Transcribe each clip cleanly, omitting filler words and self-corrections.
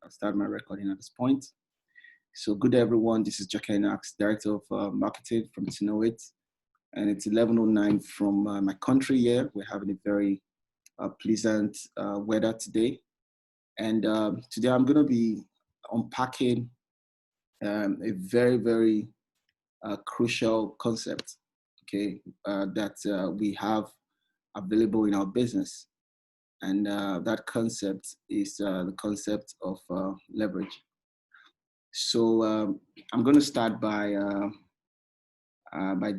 I'll start my recording at this point. So good day, everyone. This is Joke Nax, Director of Marketing from Tonoit. And it's 11:09 from my country here. We're having a very pleasant weather today. And today I'm going to be unpacking a very, very crucial concept, okay, that we have available in our business. And that concept is the concept of leverage. So I'm going to start by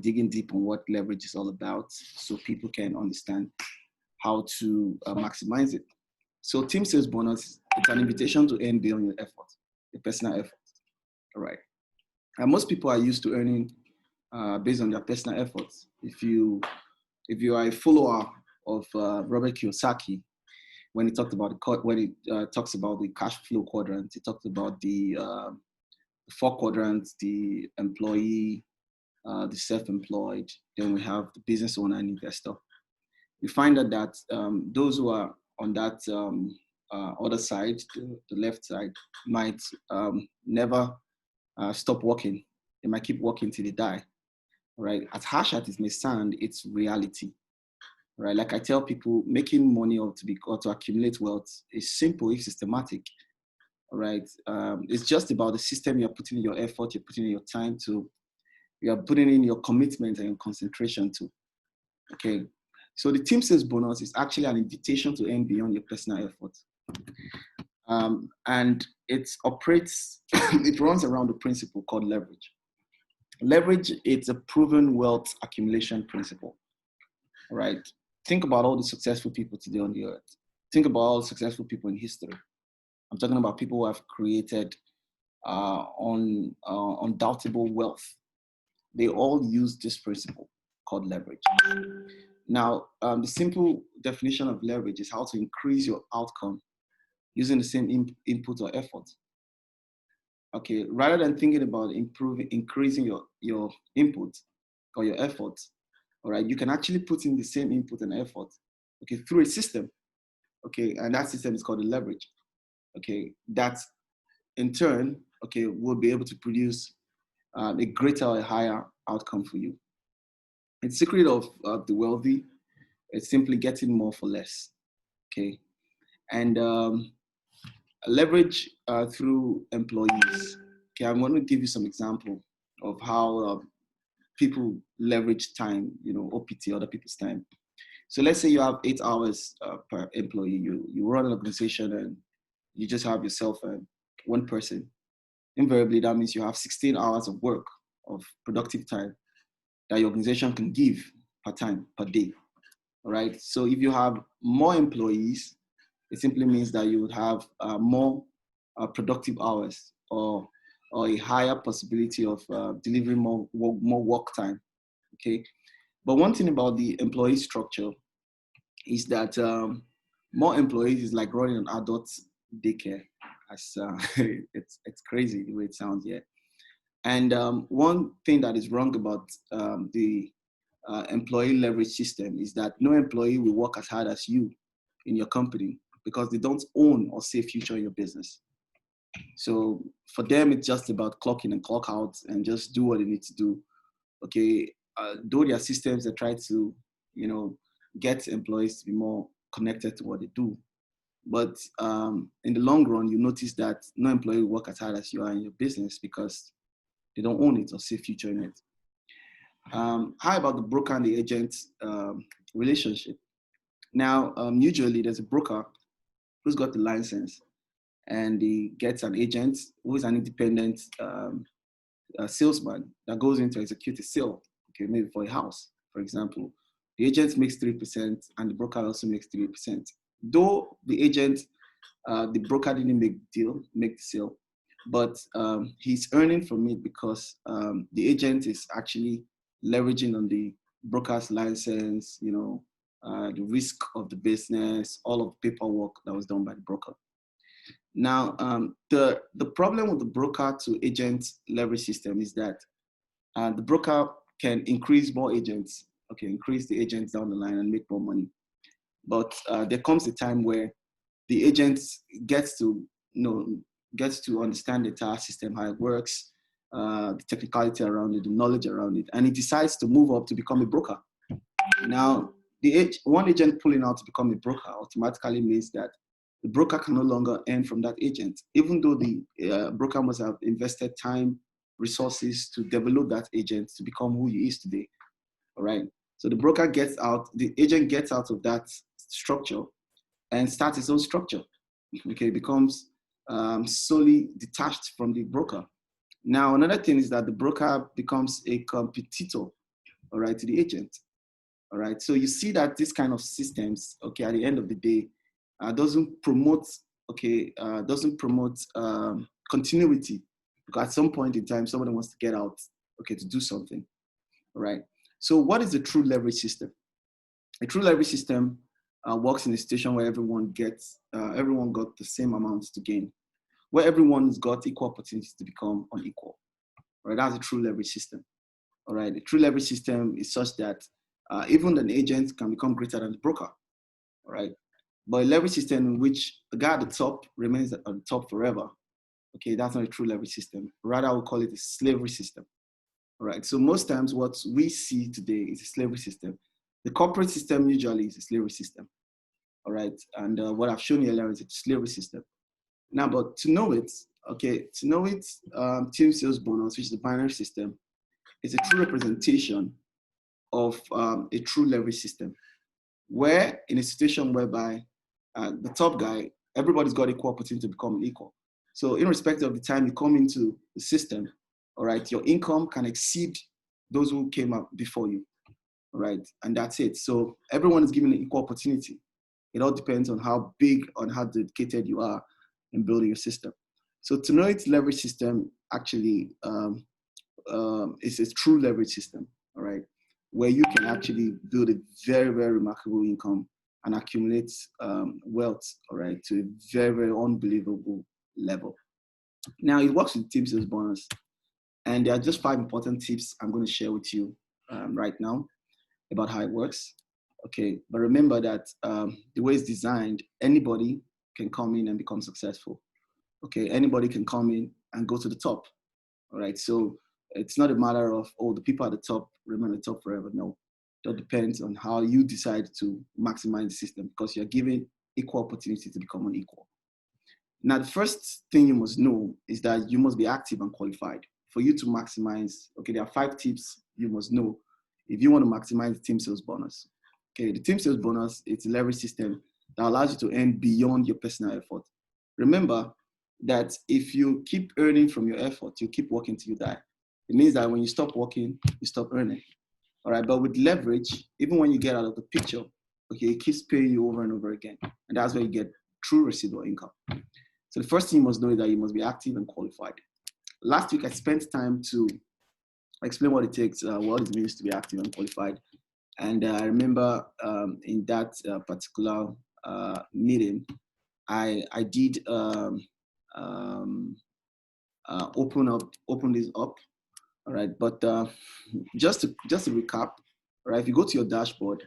digging deep on what leverage is all about so people can understand how to maximize it. So team sales bonus, it's an invitation to earn beyond your effort, your personal effort, all right? And most people are used to earning based on their personal efforts. If you are a follower of Robert Kiyosaki, when he talked about talks about the cash flow quadrant, he talked about the 4 quadrants: the employee, the self-employed, then we have the business owner and investor. We find that those who are on that other side, the left side, might never stop working. They might keep working till they die, right? As harsh as it may sound, it's reality. Right, like I tell people, making money or to accumulate wealth is simple if systematic. All right, it's just about the system you're putting in your effort, you're putting in your time to, you're putting in your commitment and your concentration to. Okay, so the team sales bonus is actually an invitation to earn beyond your personal effort, and it operates, it runs around the principle called leverage. Leverage, it's a proven wealth accumulation principle. All right. Think about all the successful people today on the earth. Think about all the successful people in history. I'm talking about people who have created undoubtable wealth. They all use this principle called leverage. Now, the simple definition of leverage is how to increase your outcome using the same input or effort. Okay, rather than thinking about increasing your input or your effort, all right, you can actually put in the same input and effort, okay, through a system, okay, and that system is called a leverage, okay, that in turn, okay, will be able to produce a greater or a higher outcome for you. The secret of the wealthy is simply getting more for less, okay, and leverage through employees. Okay, I'm going to give you some example of how people leverage time, OPT, other people's time. So let's say you have 8 hours per employee. You run an organization and you just have yourself and one person. Invariably, that means you have 16 hours of work, of productive time that your organization can give per day. All right. So if you have more employees, it simply means that you would have more productive hours or a higher possibility of delivering more work time, okay? But one thing about the employee structure is that more employees is like running an adult daycare. It's crazy the way it sounds here. And one thing that is wrong about the employee leverage system is that no employee will work as hard as you in your company because they don't own or see a future in your business. So for them, it's just about clock in and clock out and just do what they need to do. Okay, though their systems that try to, get employees to be more connected to what they do. But in the long run, you notice that no employee will work as hard as you are in your business because they don't own it or see a future in it. How about the broker and the agent relationship? Now, usually there's a broker who's got the license, and he gets an agent who is an independent salesman that goes in to execute a sale, okay, maybe for a house, for example. The agent makes 3% and the broker also makes 3%. Though the broker didn't make the sale, but he's earning from it because the agent is actually leveraging on the broker's license, the risk of the business, all of the paperwork that was done by the broker. Now, the problem with the broker to agent leverage system is that the broker can increase more agents, okay, increase the agents down the line and make more money. But there comes a time where the agent gets to gets to understand the entire system, how it works, the technicality around it, the knowledge around it, and he decides to move up to become a broker. Now, one agent pulling out to become a broker automatically means that the broker can no longer earn from that agent, even though the broker must have invested time, resources to develop that agent to become who he is today. All right. So the broker gets out, the agent gets out of that structure and starts his own structure. Okay, it becomes solely detached from the broker. Now, another thing is that the broker becomes a competitor, all right, to the agent. All right. So you see that this kind of systems, okay, at the end of the day, doesn't promote, continuity. Because at some point in time, somebody wants to get out, okay, to do something. All right. So what is a true leverage system? A true leverage system works in a situation where everyone got the same amounts to gain, where everyone's got equal opportunities to become unequal. All right. That's a true leverage system. All right. The true leverage system is such that even an agent can become greater than the broker. All right. But a leverage system in which the guy at the top remains at the top forever, okay, that's not a true leverage system. Rather, I would call it a slavery system. All right. So most times what we see today is a slavery system. The corporate system usually is a slavery system. All right. And what I've shown you earlier is a slavery system. Now, but to know it, team sales bonus, which is a binary system, is a true representation of a true leverage system, where in a situation whereby the top guy, everybody's got equal opportunity to become equal. So irrespective of the time you come into the system, all right, your income can exceed those who came up before you, all right, and that's it. So everyone is given an equal opportunity. It all depends on how big, on how dedicated you are in building your system. So tonoit leverage system actually is a true leverage system, all right, where you can actually build a very, very remarkable income and accumulate wealth, all right, to a very, very unbelievable level. Now, it works with team sales bonus. And there are just 5 important tips I'm going to share with you right now about how it works. Okay, but remember that the way it's designed, anybody can come in and become successful. Okay, anybody can come in and go to the top. All right, so it's not a matter of, oh, the people at the top remain at the top forever. No, that depends on how you decide to maximize the system, because you're given equal opportunity to become unequal. Now, the first thing you must know is that you must be active and qualified for you to maximize. Okay, there are 5 tips you must know if you want to maximize the team sales bonus. Okay, the team sales bonus, it's a leverage system that allows you to earn beyond your personal effort. Remember that if you keep earning from your effort, you keep working till you die. It means that when you stop working, you stop earning. All right, but with leverage, even when you get out of the picture, okay, it keeps paying you over and over again. And that's where you get true residual income. So the first thing you must know is that you must be active and qualified. Last week, I spent time to explain what it takes, what it means to be active and qualified. And I remember in that particular meeting, I did open this up. All right, but just to recap, all right, if you go to your dashboard,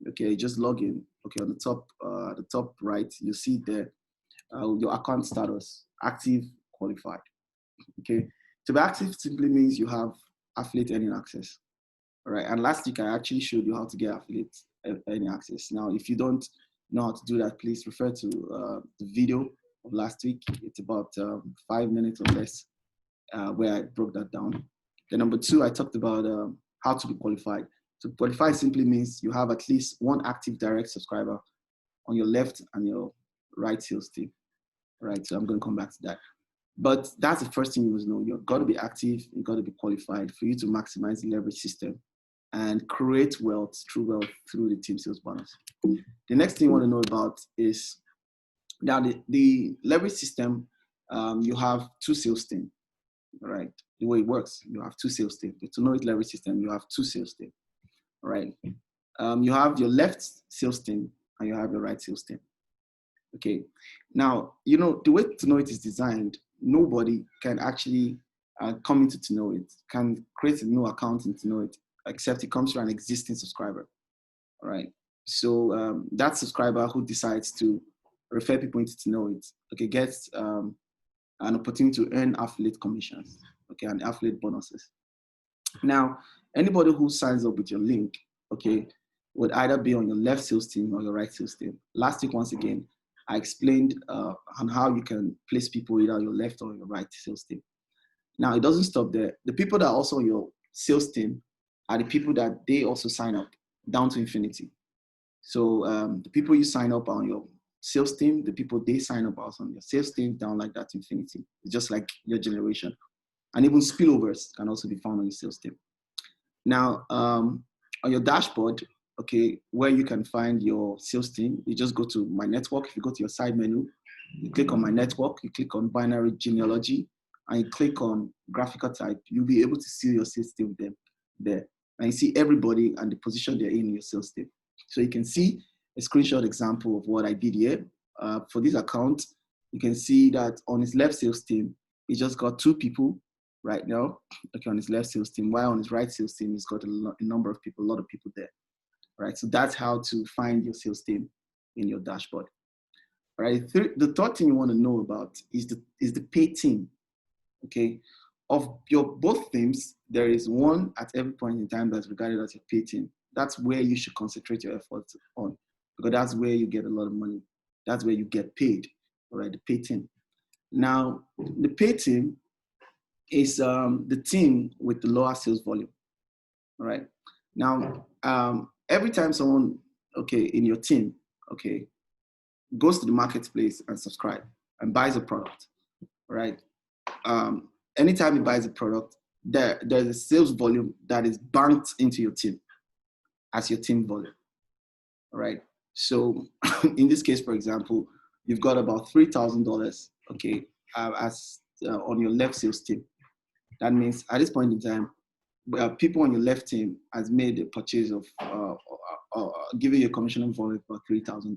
okay, just log in. Okay, on the top right, you see there your account status, active, qualified. Okay, to be active simply means you have affiliate earning access. All right, and last week I actually showed you how to get affiliate earning access. Now, if you don't know how to do that, please refer to the video of last week. It's about 5 minutes or less where I broke that down. Then number 2, I talked about how to be qualified. To qualify simply means you have at least 1 active direct subscriber on your left and your right sales team. All right, so I'm going to come back to that. But that's the first thing you must know. You've got to be active, you've got to be qualified for you to maximize the leverage system and create wealth through the team sales bonus. The next thing you want to know about is that the leverage system, you have 2 sales teams. All right, the way it works, you have 2 sales teams. The tonoit leverage system, you have 2 sales teams. All right, you have your left sales team and you have your right sales team. Okay, now, you know, the way tonoit is designed, nobody can actually come into tonoit, can create a new account in tonoit, except it comes from an existing subscriber. All right, so that subscriber who decides to refer people into tonoit, okay, gets an opportunity to earn affiliate commissions, okay, and affiliate bonuses. Now, anybody who signs up with your link, okay, would either be on your left sales team or your right sales team. Last week, once again, I explained on how you can place people either on your left or your right sales team. Now, it doesn't stop there. The people that are also on your sales team are the people that they also sign up down to infinity. So the people you sign up on your sales team, the people they sign up also on your sales team, down like that to infinity. It's just like your generation. And even spillovers can also be found on your sales team. Now, on your dashboard, okay, where you can find your sales team, you just go to My Network. If you go to your side menu, you click on My Network, you click on Binary Genealogy, and you click on Graphical Type, you'll be able to see your sales team there. And you see everybody and the position they're in your sales team. So you can see a screenshot example of what I did here. For this account, you can see that on his left sales team, he just got 2 people right now, okay, on his left sales team, while on his right sales team, he's got a number of people, a lot of people there, right? So that's how to find your sales team in your dashboard, right? The third thing you want to know about is the pay team, okay? Of your both teams, there is one at every point in time that's regarded as your pay team. That's where you should concentrate your efforts on, because that's where you get a lot of money. That's where you get paid, all right, the pay team. Now, the pay team is the team with the lower sales volume, all right? Now, every time someone, okay, in your team, okay, goes to the marketplace and subscribe and buys a product, right? Anytime he buys a product, there's a sales volume that is banked into your team as your team volume, all right? So in this case, for example, you've got about $3,000, okay, as on your left sales team. That means at this point in time, people on your left team has made a purchase of giving you a commission of volume for $3,000.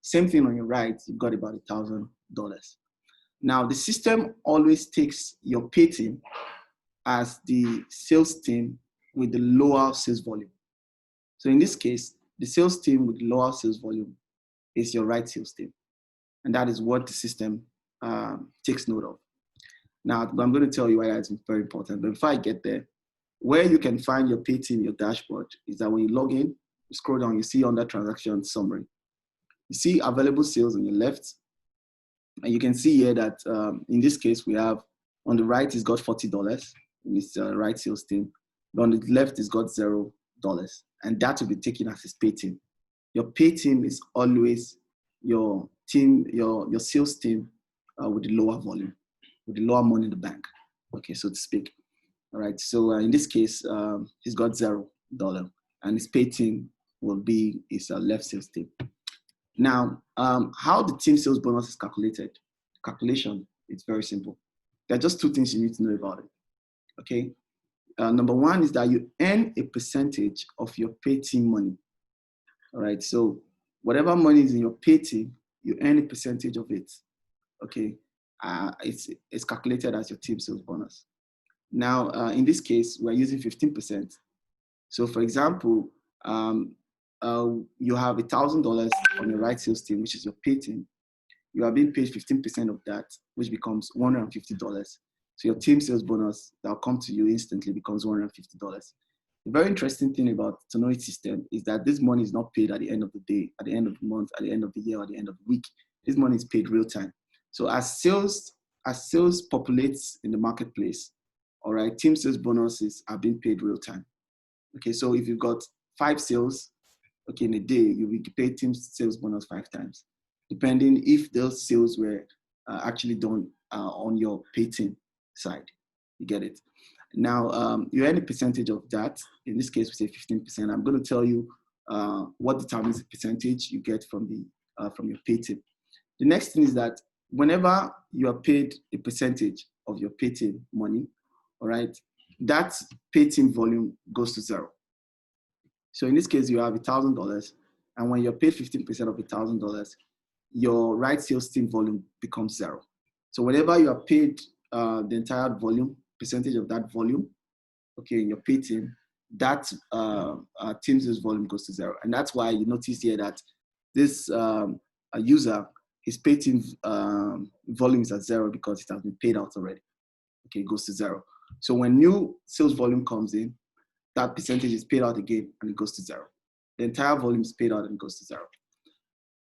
Same thing on your right, you've got about $1,000. Now, the system always takes your pay team as the sales team with the lower sales volume. So in this case, the sales team with lower sales volume is your right sales team. And that is what the system takes note of. Now, I'm going to tell you why that's very important. But before I get there, where you can find your pay team in your dashboard is that when you log in, you scroll down, you see under transaction summary. You see available sales on your left. And you can see here that in this case, we have on the right, it's got $40 in its right sales team. But on the left, it's got $0. And that will be taken as his pay team. Your pay team is always your team, your sales team with the lower volume, with the lower money in the bank, okay, so to speak. All right, so in this case, he's got $0, and his pay team will be his left sales team. Now, how the team sales bonus is calculated? Calculation, it's very simple. There are just 2 things you need to know about it, okay? Number 1 is that you earn a percentage of your pay team money, all right? So whatever money is in your pay team, you earn a percentage of it, okay? It's calculated as your team sales bonus. Now, in this case, we're using 15%. So for example, you have $1,000 on your right sales team, which is your pay team. You are being paid 15% of that, which becomes $150. So your team sales bonus that will come to you instantly becomes $150. The very interesting thing about the tonoit system is that this money is not paid at the end of the day, at the end of the month, at the end of the year, or at the end of the week. This money is paid real time. So as sales populates in the marketplace, all right, team sales bonuses are being paid real time. Okay, so if you've got 5 sales, okay, in a day, you will pay team sales bonus 5 times, depending if those sales were actually done on your pay team side. You get it? Now, you earn a percentage of that. In this case, we say 15%. I'm going to tell you what determines the percentage you get from your pay team. The next thing is that whenever you are paid a percentage of your pay team money, all right, that pay team volume goes to 0. So in this case, you have $1,000, and when you're paid 15% of $1,000, your right sales team volume becomes 0. So whenever you are paid the entire volume, percentage of that volume, okay, in your pay team, that team sales volume goes to 0. And that's why you notice here that this user his paid team volume is at 0 because it has been paid out already. Okay, it goes to 0. So when new sales volume comes in, that percentage is paid out again and it goes to 0. The entire volume is paid out and goes to 0.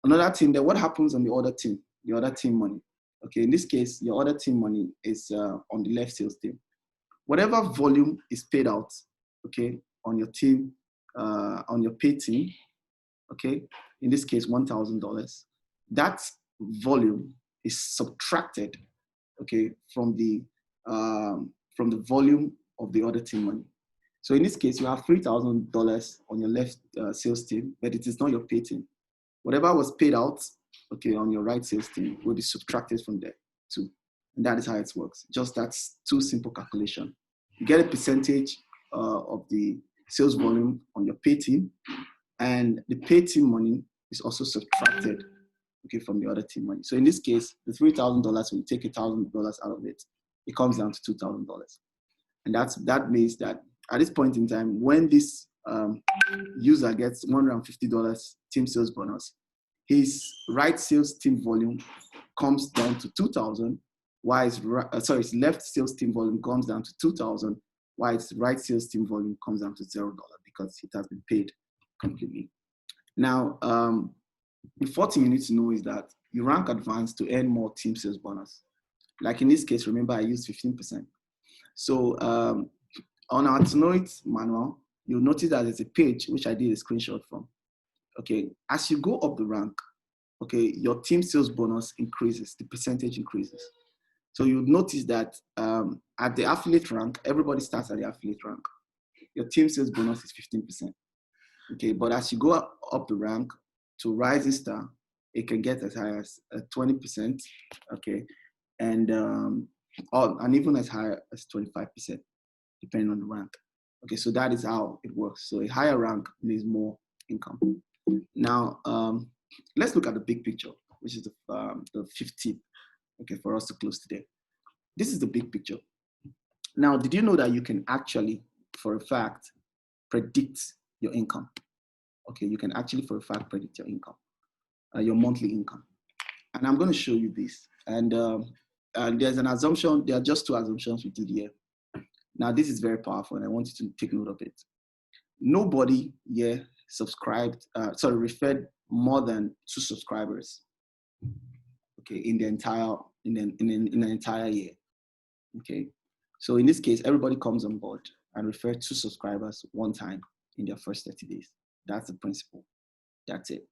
Another team, then what happens on the other team money? Okay, in this case, your other team money is on the left sales team. Whatever volume is paid out, okay, on your team, on your paid team, okay, in this case, $1,000, that volume is subtracted, okay, from the volume of the other team money. So in this case, you have $3,000 on your left sales team, but it is not your paid team. Whatever was paid out, okay, on your right sales team will be subtracted from there too. And that is how it works. Just that's two simple calculation. You get a percentage of the sales volume on your pay team, and the pay team money is also subtracted, okay, from the other team money. So in this case, the $3,000, when you take $1,000 out of it, it comes down to $2,000. And that means that at this point in time, when this user gets $150 team sales bonus, his right sales team volume comes down to 2,000, while his left sales team volume comes down to 2,000, while his right sales team volume comes down to $0 because it has been paid completely. Now, the fourth thing you need to know is that you rank advanced to earn more team sales bonus. Like in this case, remember I used 15%. So on our tonoit manual, you'll notice that there's a page which I did a screenshot from. Okay, as you go up the rank, okay, your team sales bonus increases, the percentage increases. So you'll notice that at the affiliate rank, everybody starts at the affiliate rank. Your team sales bonus is 15%. Okay, but as you go up the rank to rising star, it can get as high as 20%. Okay, and even as high as 25%, depending on the rank. Okay, so that is how it works. So a higher rank means more income. Now, let's look at the big picture, which is the fifth tip, okay, for us to close today. This is the big picture. Now, did you know that you can actually, for a fact, predict your income? Okay, you can actually, for a fact, predict your income, your monthly income. And I'm going to show you this. And there's an assumption, there are just two assumptions we did here. Now, this is very powerful, and I want you to take note of it. Nobody here referred more than 2 subscribers, okay, in the entire year. Okay, so in this case, everybody comes on board and refer 2 subscribers one time in their first 30 days. That's the principle. That's it.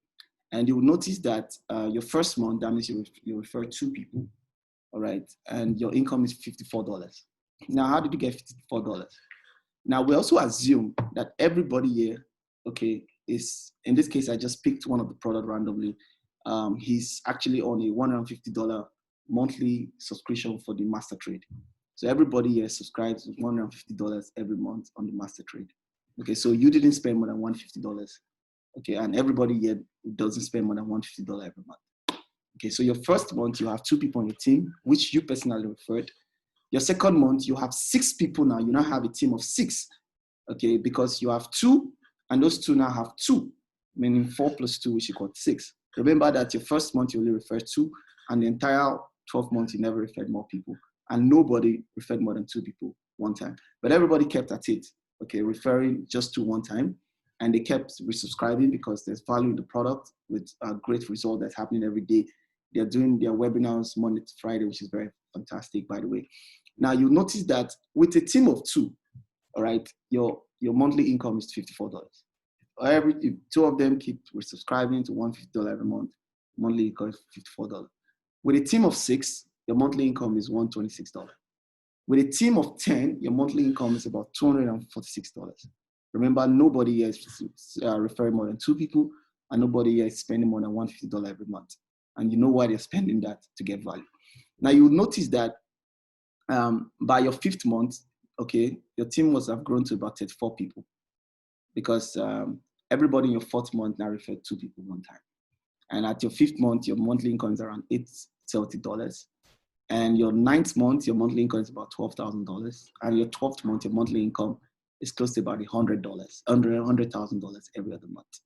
And you will notice that your first month, that means you refer 2 people, all right, and your income is $54. Now, how did you get $54? Now, we also assume that everybody here, okay, is, in this case, I just picked one of the product randomly. He's actually on a $150 monthly subscription for the master trade. So everybody here subscribes with $150 every month on the master trade. Okay, so you didn't spend more than $150. Okay, and everybody here doesn't spend more than $150 every month. Okay, so your first month, you have 2 people on your team, which you personally referred. Your second month, you have 6 people now. You now have a team of 6, okay, because you have 2, and those 2 now have 2, meaning 4 plus 2, which equals 6. Remember that your first month, you only referred 2, and the entire 12 months, you never referred more people. And nobody referred more than 2 people one time. But everybody kept at it, okay, referring just to one time. And they kept resubscribing because there's value in the product with a great result that's happening every day. They're doing their webinars Monday to Friday, which is very fantastic, by the way. Now, you notice that with a team of 2, all right, your monthly income is $54. If 2 of them keep resubscribing to $150 every month, monthly income is $54. With a team of 6, your monthly income is $126. With a team of 10, your monthly income is about $246. Remember, nobody here is referring more than 2 people, and nobody here is spending more than $150 every month. And you know why they're spending that? To get value. Now, you'll notice that by your 5th month, okay, your team must have grown to about 34 people because everybody in your 4th month now referred 2 people one time. And at your 5th month, your monthly income is around $870. And your 9th month, your monthly income is about $12,000. And your 12th month, your monthly income is close to about $100,000 every other month.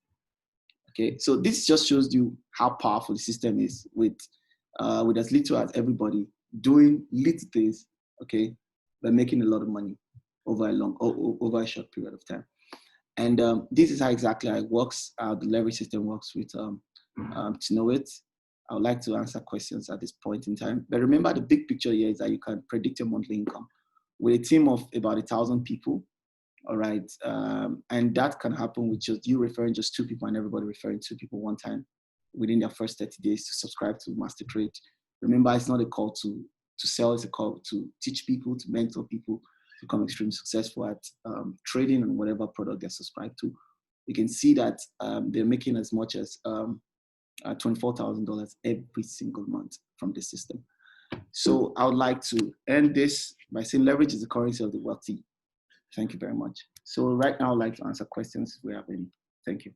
Okay, so this just shows you how powerful the system is with with as little as everybody doing little things, okay, but making a lot of money over over a short period of time. And this is how exactly how it works. The leverage system works with tonoit. I would like to answer questions at this point in time. But remember, the big picture here is that you can predict your monthly income with a team of about 1,000 people. All right. And that can happen with just you referring just 2 people and everybody referring 2 people one time within their first 30 days to subscribe to Master Trade. Remember, it's not a call to sell, it's a call to teach people, to mentor people, to become extremely successful at trading and whatever product they're subscribed to. You can see that they're making as much as $24,000 every single month from the system. So I would like to end this by saying leverage is the currency of the wealthy. Thank you very much. So right now I'd like to answer questions if we have any. Thank you.